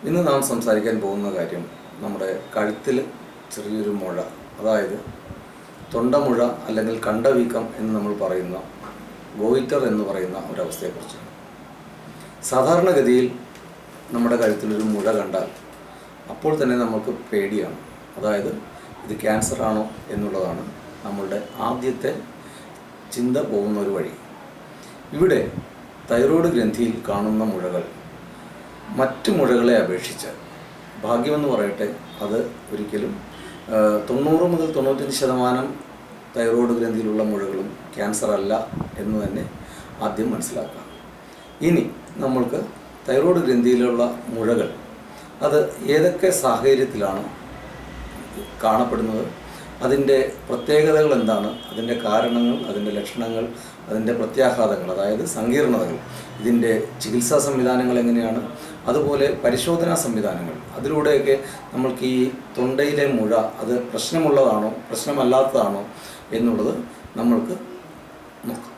ഇന്ന് നാം സംസാരിക്കാൻ പോകുന്ന കാര്യം നമ്മുടെ കഴുത്തിൽ ചെറിയൊരു മുഴ, അതായത് തൊണ്ടമുഴ അല്ലെങ്കിൽ കണ്ടവീക്കം എന്ന് നമ്മൾ പറയുന്ന ഗോയിറ്റർ എന്ന് പറയുന്ന ഒരവസ്ഥയെക്കുറിച്ചാണ്. സാധാരണഗതിയിൽ നമ്മുടെ കഴുത്തിലൊരു മുഴ കണ്ടാൽ അപ്പോൾ തന്നെ നമുക്ക് പേടിയാണ്. അതായത് ഇത് ക്യാൻസർ ആണോ എന്നുള്ളതാണ് നമ്മളുടെ ആദ്യത്തെ ചിന്ത പോകുന്ന ഒരു വഴി. ഇവിടെ തൈറോയ്ഡ് ഗ്രന്ഥിയിൽ കാണുന്ന മുഴകൾ മറ്റു മുഴകളെ അപേക്ഷിച്ച്, ഭാഗ്യമെന്ന് പറയട്ടെ, അത് ഒരിക്കലും 90 മുതൽ 95% തൈറോയ്ഡ് ഗ്രന്ഥിയിലുള്ള മുഴകളും ക്യാൻസർ അല്ല എന്ന് തന്നെ ആദ്യം മനസ്സിലാക്കാം. ഇനി നമ്മൾക്ക് തൈറോയ്ഡ് ഗ്രന്ഥിയിലുള്ള മുഴകൾ അത് ഏതൊക്കെ സാഹചര്യത്തിലാണ് കാണപ്പെടുന്നത്, അതിൻ്റെ പ്രത്യേകതകൾ എന്താണ്, അതിൻ്റെ കാരണങ്ങൾ, അതിൻ്റെ ലക്ഷണങ്ങൾ, അതിൻ്റെ പ്രത്യാഘാതങ്ങൾ, അതായത് സങ്കീർണതകൾ, ഇതിൻ്റെ ചികിത്സാ സംവിധാനങ്ങൾ എങ്ങനെയാണ്, അതുപോലെ പരിശോധനാ സംവിധാനങ്ങൾ, അതിലൂടെയൊക്കെ നമ്മൾക്ക് ഈ തൊണ്ടയിലെ മുഴ അത് പ്രശ്നമുള്ളതാണോ പ്രശ്നമല്ലാത്തതാണോ എന്നുള്ളത് നമ്മൾക്ക് നോക്കാം.